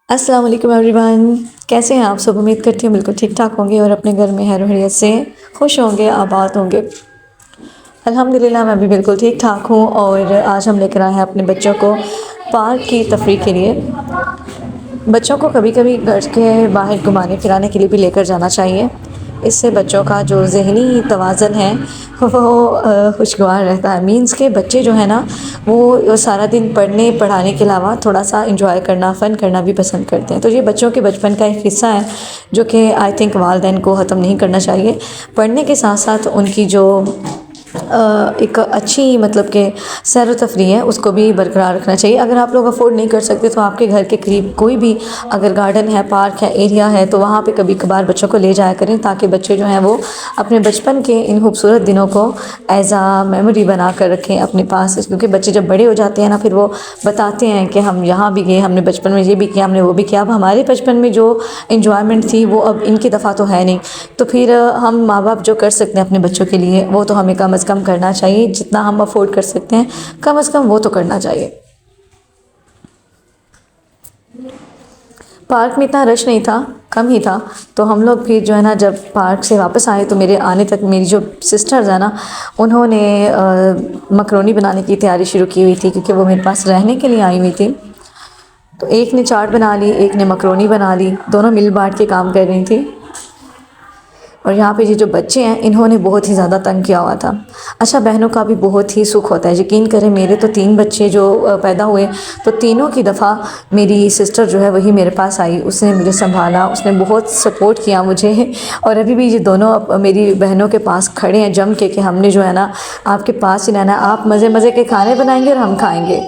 अस्सलाम वालेकुम एवरीवन। कैसे हैं आप सब? उम्मीद करती हूँ बिल्कुल ठीक ठाक होंगे और अपने घर में खैर खैरियत से खुश होंगे, आबाद होंगे। अल्हम्दुलिल्लाह मैं भी बिल्कुल ठीक ठाक हूँ। और आज हम लेकर आए हैं अपने बच्चों को पार्क की तफरीह के लिए। बच्चों को कभी कभी घर के बाहर घुमाने फिराने के लिए भी लेकर जाना चाहिए। इससे बच्चों का जो ज़हनी तवाज़न है वो खुशगवार रहता है। मीन्स के बच्चे जो है ना वो सारा दिन पढ़ने पढ़ाने के अलावा थोड़ा सा इंजॉय करना, फ़न करना भी पसंद करते हैं। तो ये बच्चों के बचपन का एक हिस्सा है जो कि आई थिंक वालिदैन को ख़त्म नहीं करना चाहिए। पढ़ने के साथ साथ उनकी जो एक अच्छी मतलब कि सैर व तफरीह है उसको भी बरकरार रखना चाहिए। अगर आप लोग अफोर्ड नहीं कर सकते तो आपके घर के करीब कोई भी अगर गार्डन है, पार्क है, एरिया है तो वहाँ पे कभी कभार बच्चों को ले जाया करें, ताकि बच्चे जो हैं वो अपने बचपन के इन खूबसूरत दिनों को एज़ आ मेमोरी बना कर रखें अपने पास। क्योंकि बच्चे जब बड़े हो जाते हैं ना फिर वो बताते हैं कि हम यहाँ भी गए, हमने बचपन में ये भी किया, हमने वो भी किया। अब हमारे बचपन में जो इन्जॉयमेंट थी वो अब इनकी दफ़ा तो है नहीं। तो फिर हम माँ बाप जो कर सकते हैं अपने बच्चों के लिए वो तो हमें कम अज़ कम करना चाहिए। जितना हम अफोर्ड कर सकते हैं कम अज़ कम वो तो करना चाहिए। पार्क में इतना रश नहीं था, कम ही था। तो हम लोग फिर जो है ना जब पार्क से वापस आए तो मेरे आने तक मेरी जो सिस्टर्स है ना उन्होंने मकरोनी बनाने की तैयारी शुरू की हुई थी, क्योंकि वो मेरे पास रहने के लिए आई हुई थी। तो एक ने चाट बना ली, एक ने मकरोनी बना ली, दोनों मिल बांट के काम कर रही थी। और यहाँ पे ये जो बच्चे हैं इन्होंने बहुत ही ज़्यादा तंग किया हुआ था। अच्छा, बहनों का भी बहुत ही सुख होता है। यकीन करें मेरे तो 3 बच्चे जो पैदा हुए तो तीनों की दफ़ा मेरी सिस्टर जो है वही मेरे पास आई, उसने मुझे संभाला, उसने बहुत सपोर्ट किया मुझे। और अभी भी ये दोनों मेरी बहनों के पास खड़े हैं जम के कि हमने जो है ना आपके पास ही रहना है, आप मज़े मज़े के खाने बनाएंगे और हम खाएँगे।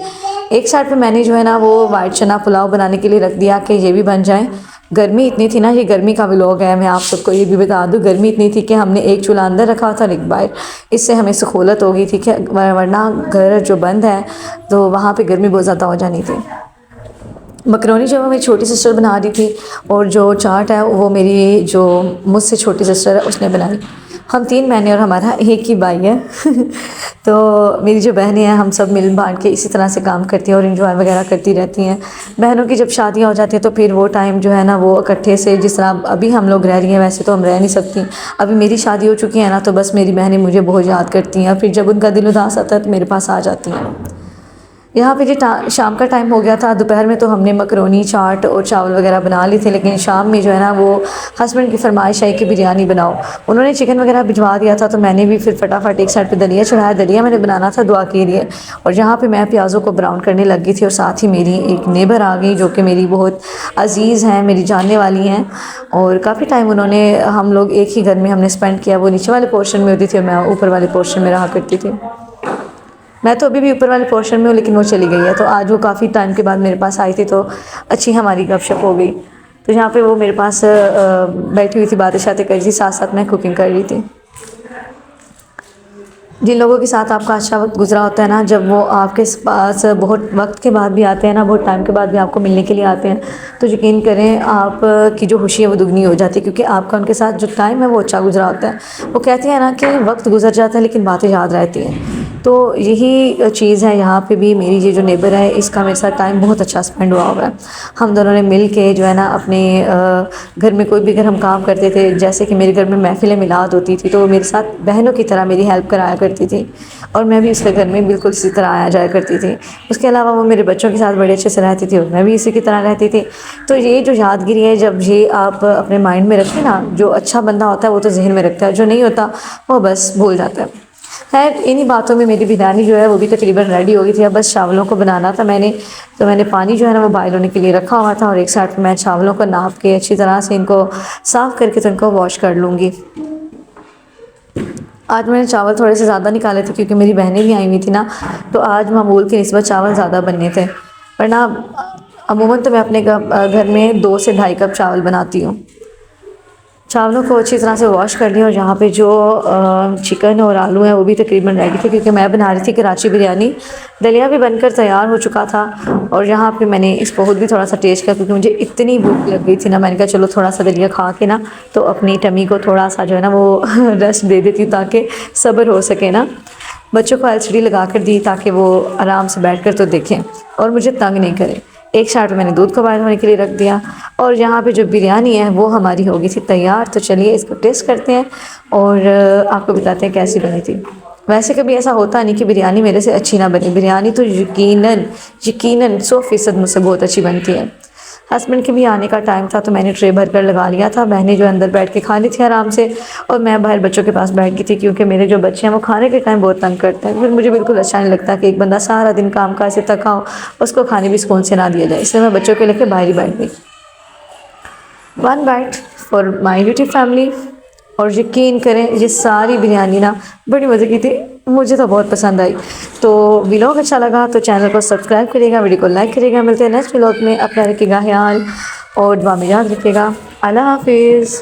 एक साइड पे मैंने जो है ना वो वाइट चना पुलाव बनाने के लिए रख दिया कि ये भी बन जाए। गर्मी इतनी थी ना, ये गर्मी का व्लॉग है, मैं आप सबको ये भी बता दूं। गर्मी इतनी थी कि हमने एक चूल्हा अंदर रखा था और एक बाहर। इससे हमें सहूलत हो गई थी कि वरना घर जो बंद है तो वहाँ पे गर्मी बहुत ज़्यादा हो जानी थी। मकरोनी जो मेरी छोटी सिस्टर बना रही थी और जो चाट है वो मेरी जो मुझसे छोटी सिस्टर है उसने बनाई। हम 3 बहनें और हमारा एक ही भाई है। तो मेरी जो बहनें हैं हम सब मिल बांट के इसी तरह से काम करती हैं और इन्जॉय वगैरह करती रहती हैं। बहनों की जब शादियां हो जाती हैं तो फिर वो टाइम जो है ना वो इकट्ठे से, जिस तरह अभी हम लोग रह रही हैं वैसे तो हम रह नहीं सकती। अभी मेरी शादी हो चुकी है ना तो बस मेरी बहनें मुझे बहुत याद करती हैं। फिर जब उनका दिल उदास आता है तो मेरे पास आ जाती हैं। यहाँ पे जो शाम का टाइम हो गया था, दोपहर में तो हमने मकरोनी, चाट और चावल वगैरह बना लिए थे, लेकिन शाम में जो है ना वो हस्बैंड की फरमाइश है कि बिरयानी बनाओ। उन्होंने चिकन वगैरह भिजवा दिया था तो मैंने भी फिर फटाफट एक साइड पे दलिया चढ़ाया। दलिया मैंने बनाना था दुआ के लिए, और यहाँ पे मैं प्याज़ों को ब्राउन करने लग गई थी। और साथ ही मेरी एक नेबर आ गई जो कि मेरी बहुत अजीज़ हैं, मेरी जानने वाली हैं। और काफ़ी टाइम उन्होंने, हम लोग एक ही घर में हमने स्पेंड किया। वो नीचे वाले पोर्शन में होती थी और मैं ऊपर वाले पोर्शन में रहा करती थी। मैं तो अभी भी ऊपर वाले पोर्शन में हूँ लेकिन वो चली गई है। तो आज वो काफ़ी टाइम के बाद मेरे पास आई थी तो अच्छी हमारी गपशप हो गई। तो यहाँ पे वो मेरे पास बैठी हुई थी, बातें शातें कर रही थी, साथ साथ मैं कुकिंग कर रही थी। जिन लोगों के साथ आपका अच्छा वक्त गुजरा होता है ना, जब वो आपके पास बहुत वक्त के बाद भी आते हैं ना, बहुत टाइम के बाद भी आपको मिलने के लिए आते हैं, तो यकीन करें आप की जो खुशी है वो दुगनी हो जाती है, क्योंकि आपका उनके साथ जो टाइम है वो अच्छा गुजरा होता है। वो कहते हैं ना कि वक्त गुजर जाता है लेकिन बातें याद रहती हैं। तो यही चीज़ है यहाँ पे भी। मेरी ये जो नेबर है इसका मेरे साथ टाइम बहुत अच्छा स्पेंड हुआ हुआ है। हम दोनों ने मिल के जो है ना अपने घर में कोई भी अगर हम काम करते थे, जैसे कि मेरे घर में महफिल मिलाद होती थी तो वो मेरे साथ बहनों की तरह मेरी हेल्प कराया करती थी, और मैं भी उसके घर में बिल्कुल इसी तरह आया जाया करती थी। उसके अलावा वो मेरे बच्चों के साथ बड़े अच्छे से रहती थी और मैं भी इसी की तरह रहती थी। तो ये जो यादगिरी है, जब ये आप अपने माइंड में रखें ना, जो अच्छा बंदा होता है वो तो जहन में रखता है, जो नहीं होता वो बस भूल जाता है। खैर, इन्हीं बातों में मेरी बिरयानी जो है वो भी तकरीबन रेडी हो गई थी। अब बस चावलों को बनाना था मैंने। तो मैंने पानी जो है ना वो बॉयल होने के लिए रखा हुआ था, और एक साइड मैं चावलों को नाप के अच्छी तरह से इनको साफ़ करके तो इनको वॉश कर लूँगी। आज मैंने चावल थोड़े से ज़्यादा निकाले थे क्योंकि मेरी बहनें भी आई हुई थी ना, तो आज मामूल की निस्बत चावल ज़्यादा बनने थे। वरना अमूमन तो मैं अपने घर में 2 से ढाई कप चावल बनाती हूँ। चावलों को अच्छी तरह से वॉश कर लिया, और यहाँ पे जो चिकन और आलू हैं वो भी तकरीबन रेडी थे, क्योंकि मैं बना रही थी कराची बिरयानी। दलिया भी बनकर तैयार हो चुका था, और यहाँ पे मैंने इसको खुद भी थोड़ा सा टेस्ट किया क्योंकि मुझे इतनी भूख लग गई थी ना। मैंने कहा चलो थोड़ा सा दलिया खा के ना तो अपनी टमी को थोड़ा सा जो है ना वो रेस्ट दे देती हूँ, ताकि सब्र हो सके ना। बच्चों को एलसीडी लगा कर दी ताकि वो आराम से बैठ कर तो देखें और मुझे तंग नहीं करें। एक साइड पे मैंने दूध को बॉयल होने के लिए रख दिया और यहाँ पे जो बिरयानी है वो हमारी हो गई थी तैयार। तो चलिए इसको टेस्ट करते हैं और आपको बताते हैं कैसी बनी थी। वैसे कभी ऐसा होता नहीं कि बिरयानी मेरे से अच्छी ना बनी, बिरयानी तो यकीनन यकीनन 100% मुझसे बहुत अच्छी बनती है। हस्बैंड के भी आने का टाइम था तो मैंने ट्रे भर कर लगा लिया था। बहनें जो अंदर बैठ के खा ली थी आराम से और मैं बाहर बच्चों के पास बैठ गई थी, क्योंकि मेरे जो बच्चे हैं वो खाने के टाइम बहुत तंग करते हैं। फिर मुझे बिल्कुल अच्छा नहीं लगता कि एक बंदा सारा दिन काम काज से थका हो, उसको खाने भी सुकून से ना दिया जाए, इसलिए मैं बच्चों के लेके बाहर ही बैठ गई। 1 bite for my YouTube family. और यकीन करें ये सारी बिरयानी ना बड़ी मज़े की थी, मुझे तो बहुत पसंद आई। तो व्लॉग अच्छा लगा तो चैनल को सब्सक्राइब करिएगा, वीडियो को लाइक करिएगा। मिलते हैं नेक्स्ट व्लॉग में, अपना रखिएगा ख्याल और दुआ में याद रखिएगा। अल्लाह हाफिज़।